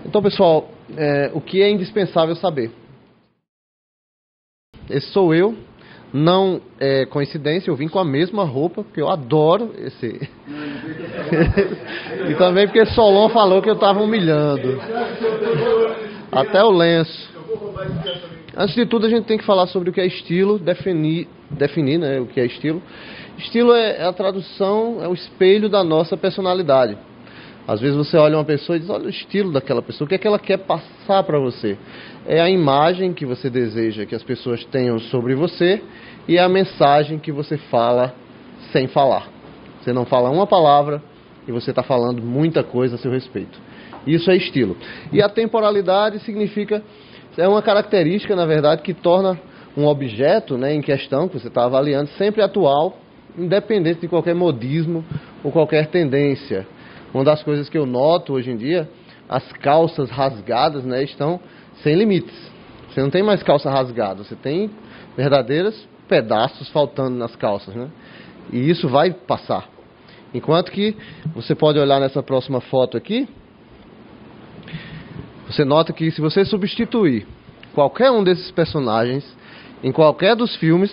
Então, pessoal, o que é indispensável saber? Esse sou eu, não é coincidência, eu vim com a mesma roupa, porque eu adoro esse... E também porque Solon falou que eu estava humilhando. Até o lenço. Antes de tudo, a gente tem que falar sobre o que é estilo, definir, né, o que é estilo. Estilo é a tradução, é o espelho da nossa personalidade. Às vezes você olha uma pessoa e diz, olha o estilo daquela pessoa, o que é que ela quer passar para você? É a imagem que você deseja que as pessoas tenham sobre você e a mensagem que você fala sem falar. Você não fala uma palavra e você está falando muita coisa a seu respeito. Isso é estilo. E a temporalidade significa, é uma característica, na verdade, que torna um objeto, né, em questão, que você está avaliando, sempre atual, independente de qualquer modismo ou qualquer tendência. Uma das coisas que eu noto hoje em dia, as calças rasgadas, né, estão sem limites. Você não tem mais calça rasgada, você tem verdadeiros pedaços faltando nas calças, né? E isso vai passar. Enquanto que você pode olhar nessa próxima foto aqui, você nota que se você substituir qualquer um desses personagens em qualquer dos filmes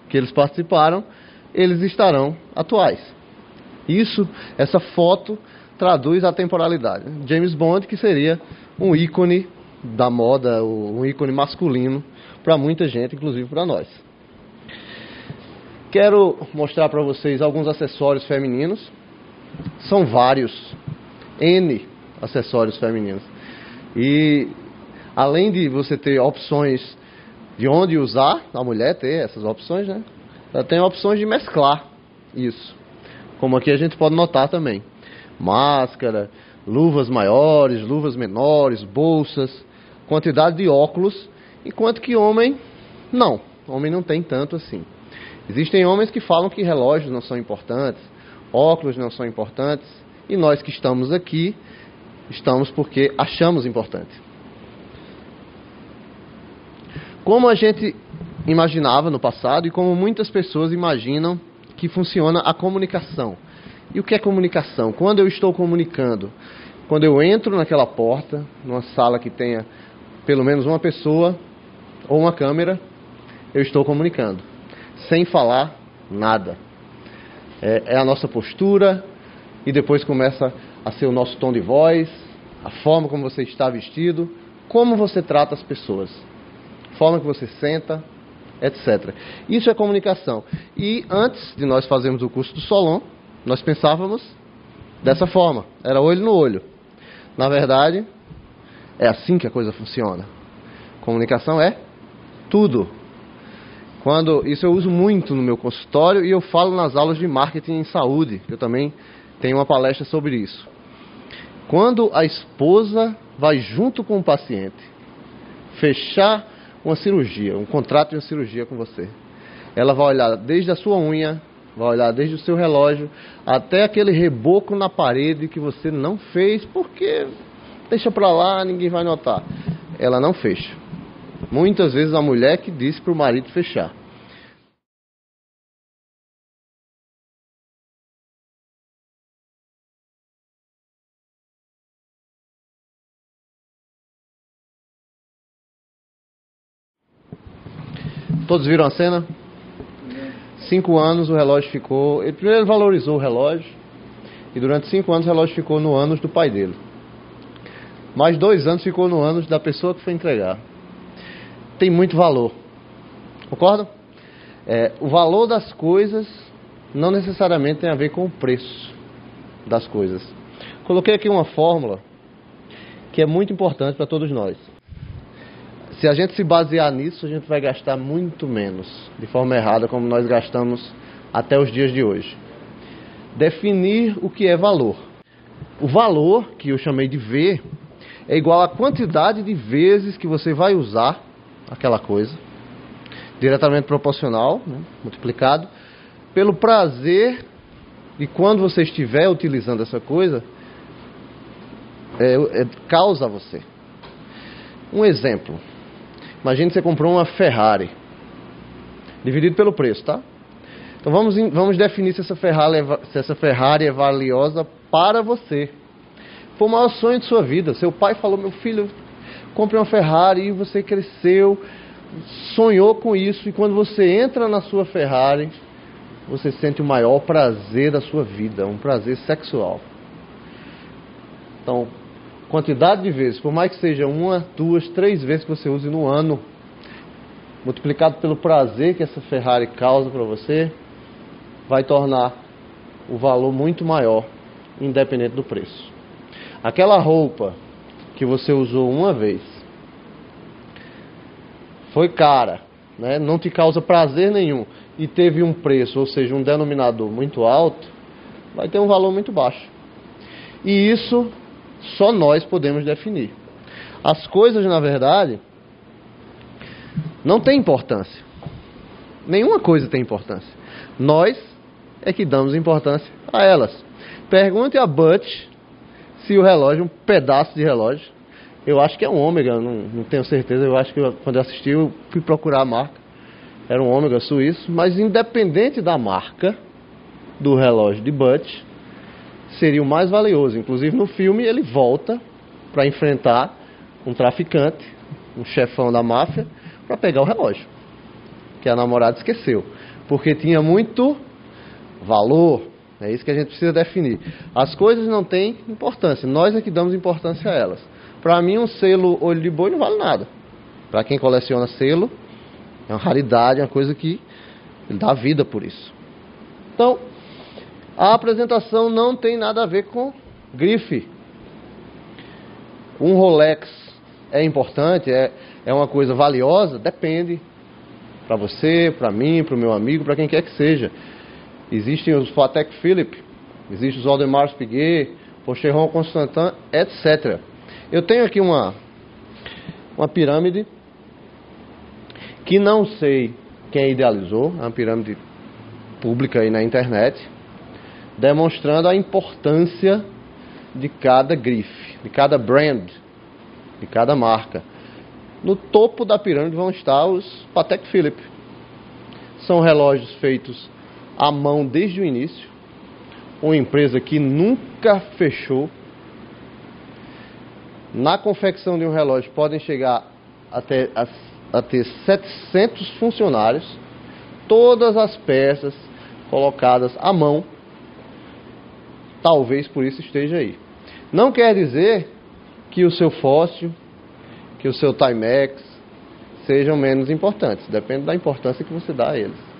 que eles participaram, eles estarão atuais. Essa foto traduz a temporalidade. James Bond, que seria um ícone da moda, um ícone masculino para muita gente, inclusive para nós. Quero mostrar para vocês alguns acessórios femininos. São vários, N acessórios femininos. E além de você ter opções de onde usar, a mulher ter essas opções, né? Ela tem opções de mesclar isso. Como aqui a gente pode notar também. Máscara, luvas maiores, luvas menores, bolsas, quantidade de óculos, enquanto que homem não tem tanto assim. Existem homens que falam que relógios não são importantes, óculos não são importantes, e nós que estamos aqui, estamos porque achamos importante. Como a gente imaginava no passado e como muitas pessoas imaginam que funciona a comunicação. E o que é comunicação? Quando eu estou comunicando, quando eu entro naquela porta, numa sala que tenha pelo menos uma pessoa ou uma câmera, eu estou comunicando, sem falar nada. É a nossa postura e depois começa a ser o nosso tom de voz, a forma como você está vestido, como você trata as pessoas, a forma que você senta, etc. Isso é comunicação. E antes de nós fazermos o curso do Solon, nós pensávamos dessa forma, era olho no olho. Na verdade, é assim que a coisa funciona. Comunicação é tudo. Isso eu uso muito no meu consultório e eu falo nas aulas de marketing em saúde, que eu também tenho uma palestra sobre isso. Quando a esposa vai junto com o paciente fechar uma cirurgia, um contrato de uma cirurgia com você, ela vai olhar desde a sua unha, vai olhar desde o seu relógio, até aquele reboco na parede que você não fez, porque deixa pra lá, ninguém vai notar. Ela não fecha. Muitas vezes a mulher que disse para o marido fechar. Todos viram a cena? 5 anos o relógio ficou... Primeiro ele valorizou o relógio, e durante 5 anos o relógio ficou no ânus do pai dele. Mais 2 anos ficou no ânus da pessoa que foi entregar. Tem muito valor. Concordam? O valor das coisas não necessariamente tem a ver com o preço das coisas. Coloquei aqui uma fórmula que é muito importante para todos nós. Se a gente se basear nisso, a gente vai gastar muito menos, de forma errada, como nós gastamos até os dias de hoje. Definir o que é valor. O valor, que eu chamei de V, é igual à quantidade de vezes que você vai usar aquela coisa, diretamente proporcional, né, multiplicado, pelo prazer de quando você estiver utilizando essa coisa, causa a você. Um exemplo. Imagine que você comprou uma Ferrari, dividido pelo preço, tá? Então vamos definir se essa Ferrari é valiosa para você. Foi o maior sonho de sua vida. Seu pai falou, meu filho, compre uma Ferrari, e você cresceu, sonhou com isso, e quando você entra na sua Ferrari, você sente o maior prazer da sua vida, um prazer sexual. Então, quantidade de vezes, por mais que seja 1, 2, 3 vezes que você use no ano, multiplicado pelo prazer que essa Ferrari causa para você, vai tornar o valor muito maior, independente do preço. Aquela roupa que você usou uma vez, foi cara, né? Não te causa prazer nenhum, e teve um preço, ou seja, um denominador muito alto, vai ter um valor muito baixo. E isso só nós podemos definir. As coisas, na verdade, não têm importância. Nenhuma coisa tem importância. Nós é que damos importância a elas. Pergunte a Butch se o relógio, um pedaço de relógio, eu acho que é um Ômega, não tenho certeza, eu acho que quando eu assisti eu fui procurar a marca, era um Ômega suíço, mas independente da marca do relógio de Butch, seria o mais valioso. Inclusive no filme ele volta para enfrentar um traficante, um chefão da máfia, para pegar o relógio, que a namorada esqueceu, porque tinha muito valor. É isso que a gente precisa definir. As coisas não têm importância, nós é que damos importância a elas. Para mim, um selo olho de boi não vale nada. Para quem coleciona selo, é uma raridade, é uma coisa que ele dá vida por isso. Então, a apresentação não tem nada a ver com grife. Um Rolex é importante, é uma coisa valiosa? Depende. Para você, para mim, para o meu amigo, para quem quer que seja. Existem os Patek Philippe, existem os Audemars Piguet, Pocheron Constantin, etc. Eu tenho aqui uma pirâmide que não sei quem idealizou, é uma pirâmide pública aí na internet, demonstrando a importância de cada grife, de cada brand, de cada marca. No topo da pirâmide vão estar os Patek Philippe. São relógios feitos à mão desde o início, uma empresa que nunca fechou. Na confecção de um relógio podem chegar a ter 700 funcionários, todas as peças colocadas à mão. Talvez por isso esteja aí. Não quer dizer que o seu fóssil, que o seu Timex sejam menos importantes, depende da importância que você dá a eles.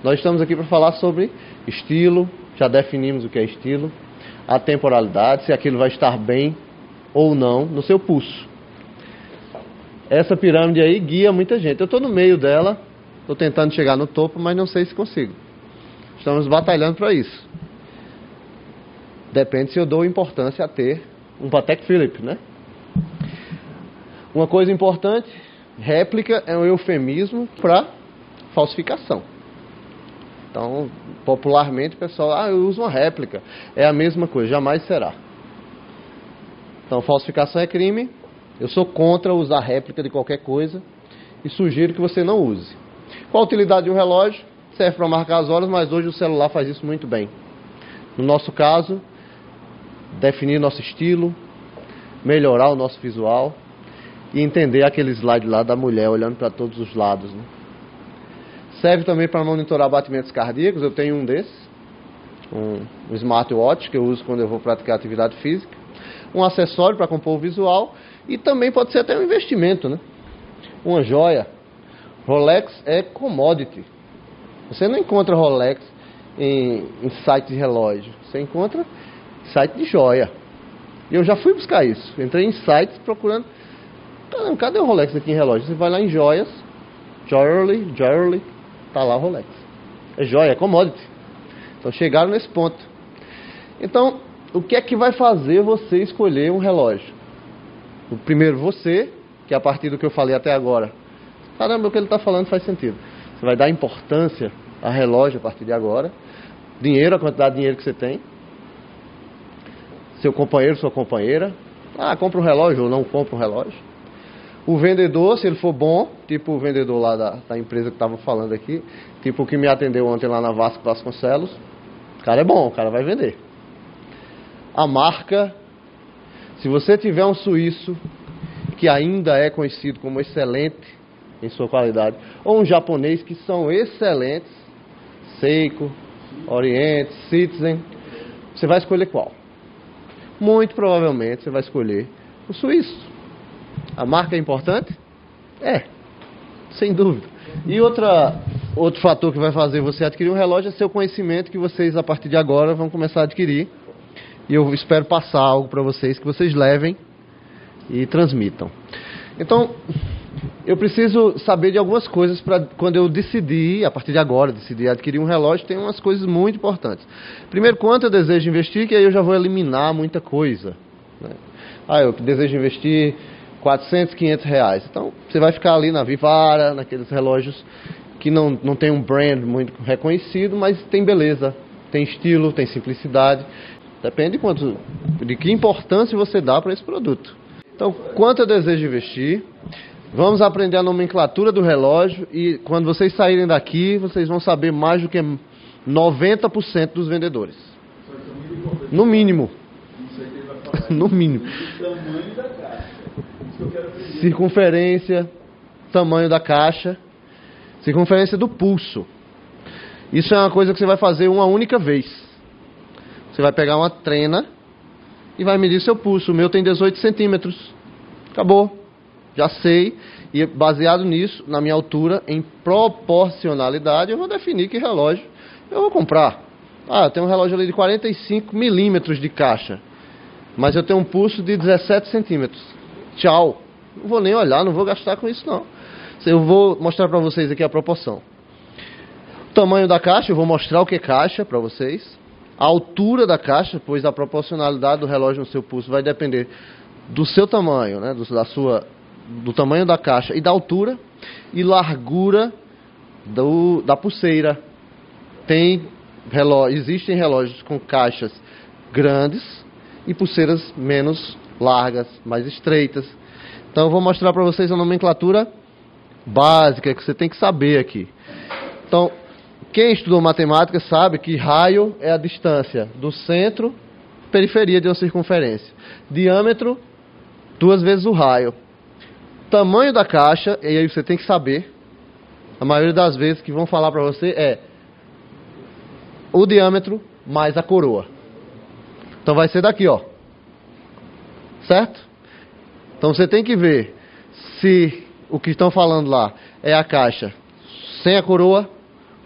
Nós estamos aqui para falar sobre estilo, já definimos o que é estilo, a temporalidade, se aquilo vai estar bem ou não no seu pulso. Essa pirâmide aí guia muita gente. Eu estou no meio dela, estou tentando chegar no topo, mas não sei se consigo. Estamos batalhando para isso. Depende se eu dou importância a ter um Patek Philippe, né? Uma coisa importante, réplica é um eufemismo para falsificação. Então, popularmente, o pessoal, eu uso uma réplica. É a mesma coisa, jamais será. Então, falsificação é crime. Eu sou contra usar réplica de qualquer coisa e sugiro que você não use. Qual a utilidade de um relógio? Serve para marcar as horas, mas hoje o celular faz isso muito bem. No nosso caso, definir nosso estilo, melhorar o nosso visual e entender aquele slide lá da mulher olhando para todos os lados, né? Serve também para monitorar batimentos cardíacos. Eu tenho um desses, um smartwatch que eu uso quando eu vou praticar atividade física. Um acessório para compor o visual e também pode ser até um investimento, né? Uma joia. Rolex é commodity. Você não encontra Rolex em site de relógio. Você encontra em site de joia. E eu já fui buscar isso. Entrei em sites procurando. Caramba, cadê o Rolex aqui em relógio? Você vai lá em joias, Jewelry, tá lá o Rolex. É joia, é commodity. Então chegaram nesse ponto. Então, o que é que vai fazer você escolher um relógio? O primeiro, você, que a partir do que eu falei até agora, caramba, o que ele está falando faz sentido. Você vai dar importância a relógio a partir de agora. Dinheiro, a quantidade de dinheiro que você tem. Seu companheiro, sua companheira. Compra um relógio ou não compra um relógio. O vendedor, se ele for bom, tipo o vendedor lá da empresa que estava falando aqui, tipo o que me atendeu ontem lá na Vasco Vasconcelos, o cara é bom, o cara vai vender. A marca, Se você tiver um suíço que ainda é conhecido como excelente em sua qualidade, ou um japonês que são excelentes, Seiko, Oriente, Citizen, você vai escolher qual? Muito provavelmente você vai escolher o suíço. A marca é importante? É, sem dúvida. E outro fator que vai fazer você adquirir um relógio é seu conhecimento, que vocês a partir de agora vão começar a adquirir. E eu espero passar algo para vocês que vocês levem e transmitam. Então, eu preciso saber de algumas coisas para quando eu decidir, a partir de agora, decidir adquirir um relógio, tem umas coisas muito importantes. Primeiro, quanto eu desejo investir, que aí eu já vou eliminar muita coisa, né? Eu desejo investir 400, 500 reais. Então, você vai ficar ali na Vivara, naqueles relógios que não tem um brand muito reconhecido, mas tem beleza, tem estilo, tem simplicidade. Depende de que importância você dá para esse produto. Então, quanto eu desejo investir, vamos aprender a nomenclatura do relógio e quando vocês saírem daqui, vocês vão saber mais do que 90% dos vendedores. No mínimo. No mínimo. Circunferência, tamanho da caixa, circunferência do pulso. Isso é uma coisa que você vai fazer uma única vez. Você vai pegar uma trena e vai medir seu pulso. O meu tem 18 centímetros. Acabou. Já sei. E baseado nisso, na minha altura, em proporcionalidade, eu vou definir que relógio eu vou comprar. Eu tenho um relógio ali de 45 milímetros de caixa. Mas eu tenho um pulso de 17 centímetros. Tchau. Não vou nem olhar, não vou gastar com isso não. Eu vou mostrar para vocês aqui a proporção. O tamanho da caixa, eu vou mostrar o que é caixa para vocês. A altura da caixa, pois a proporcionalidade do relógio no seu pulso vai depender do seu tamanho, né, do tamanho da caixa e da altura e largura da pulseira. Existem relógios com caixas grandes e pulseiras menos largas, mais estreitas. Então eu vou mostrar para vocês a nomenclatura básica que você tem que saber aqui. Então, quem estudou matemática sabe que raio é a distância do centro, periferia de uma circunferência. Diâmetro, 2 vezes o raio. Tamanho da caixa, e aí você tem que saber, a maioria das vezes que vão falar para você é o diâmetro mais a coroa. Então vai ser daqui, ó. Certo? Então você tem que ver se o que estão falando lá é a caixa sem a coroa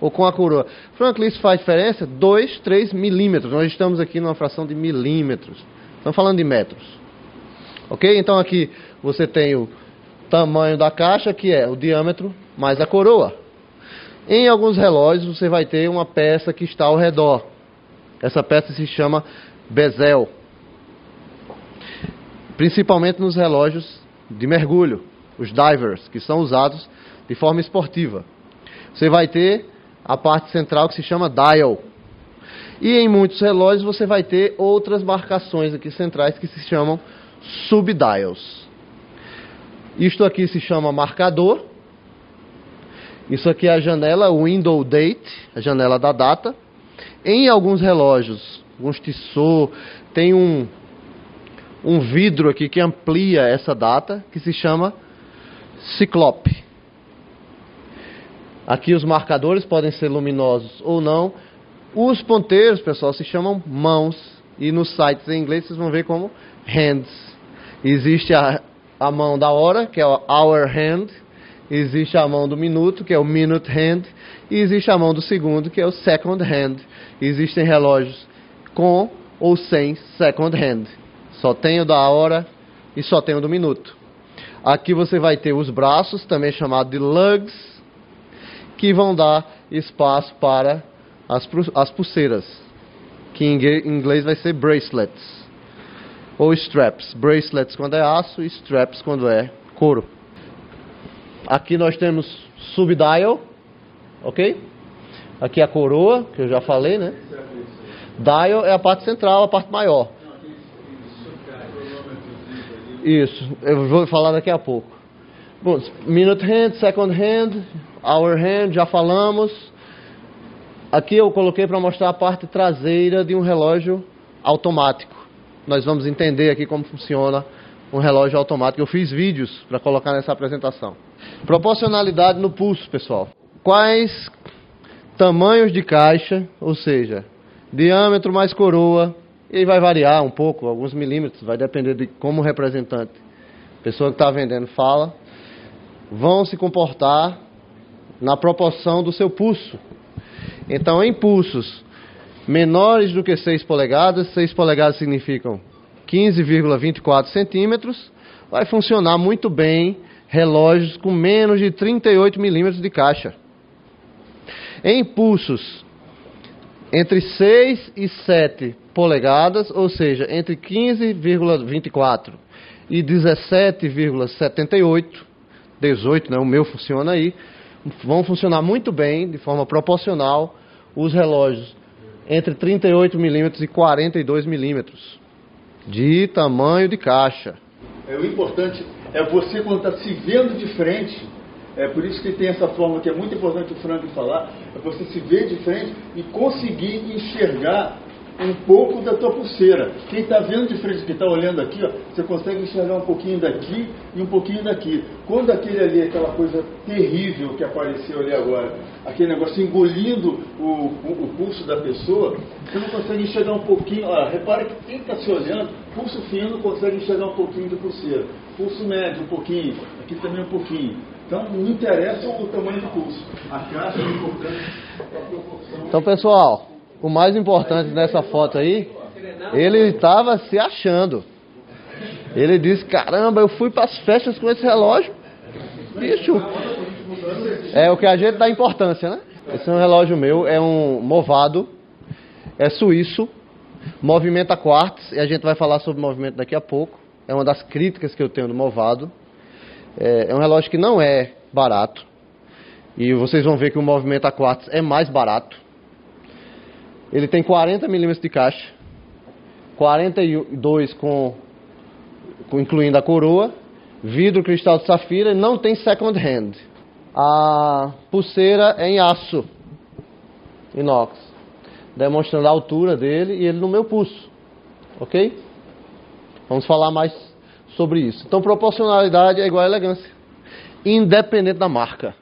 ou com a coroa. Franklin, isso faz diferença? 2, 3 milímetros. Nós estamos aqui numa fração de milímetros. Estamos falando de metros. Ok? Então aqui você tem o tamanho da caixa, que é o diâmetro mais a coroa. Em alguns relógios você vai ter uma peça que está ao redor. Essa peça se chama bezel. Principalmente nos relógios de mergulho, os divers, que são usados de forma esportiva. Você vai ter a parte central que se chama dial. E em muitos relógios você vai ter outras marcações aqui centrais que se chamam subdials. Isto aqui se chama marcador. Isso aqui é a janela window date, a janela da data. Em alguns relógios, alguns Tissot, tem um vidro aqui que amplia essa data, que se chama ciclope. Aqui os marcadores podem ser luminosos ou não. Os ponteiros, pessoal, se chamam mãos. E nos sites em inglês vocês vão ver como hands. Existe a mão da hora, que é o hour hand. Existe a mão do minuto, que é o minute hand. E existe a mão do segundo, que é o second hand. Existem relógios com ou sem second hand. Só tem o da hora e só tem o do minuto. Aqui você vai ter os braços, também chamado de lugs, que vão dar espaço para as pulseiras, que em inglês vai ser bracelets, ou straps. Bracelets quando é aço e straps quando é couro. Aqui nós temos subdial, ok? Aqui a coroa, que eu já falei, né? Dial é a parte central, a parte maior. Isso, eu vou falar daqui a pouco. Bom, minute hand, second hand, hour hand, já falamos. Aqui eu coloquei para mostrar a parte traseira de um relógio automático. nós vamos entender aqui como funciona um relógio automático. Eu fiz vídeos para colocar nessa apresentação. Proporcionalidade no pulso, pessoal. Quais tamanhos de caixa, ou seja, diâmetro mais coroa, e aí vai variar um pouco, alguns milímetros, vai depender de como o representante, pessoa que está vendendo, fala, vão se comportar na proporção do seu pulso. Então, em pulsos menores do que 6 polegadas, 6 polegadas significam 15,24 centímetros, vai funcionar muito bem relógios com menos de 38 milímetros de caixa. Em pulsos entre 6 e 7 polegadas, ou seja, entre 15,24 e 17,78, 18, né, o meu funciona aí, vão funcionar muito bem, de forma proporcional, os relógios entre 38 milímetros e 42 milímetros de tamanho de caixa. O importante é você, quando está se vendo de frente, é por isso que tem essa forma que é muito importante o Frank falar, é você se ver de frente e conseguir enxergar um pouco da tua pulseira. Quem está vendo de frente, quem está olhando aqui, ó, você consegue enxergar um pouquinho daqui e um pouquinho daqui. Quando aquele ali, aquela coisa terrível que apareceu ali agora, aquele negócio engolindo o pulso da pessoa, você não consegue enxergar um pouquinho. Repara que quem está se olhando, pulso fino consegue enxergar um pouquinho de pulseira. Pulso médio um pouquinho, aqui também um pouquinho. Então não interessa o tamanho do pulso. A caixa é importante para a proporção. Então, pessoal, o mais importante nessa foto aí, ele estava se achando. Ele disse, caramba, eu fui para as festas com esse relógio. Bicho, é o que a gente dá importância, né? Esse é um relógio meu, é um Movado, é suíço, movimenta quartz, e a gente vai falar sobre movimento daqui a pouco. É uma das críticas que eu tenho do Movado. É um relógio que não é barato, e vocês vão ver que o movimento a quartz é mais barato. Ele tem 40 milímetros de caixa, 42 incluindo a coroa, vidro cristal de safira, e não tem second hand. A pulseira é em aço inox, demonstrando a altura dele e ele no meu pulso, ok? Vamos falar mais sobre isso. Então, proporcionalidade é igual a elegância, independente da marca.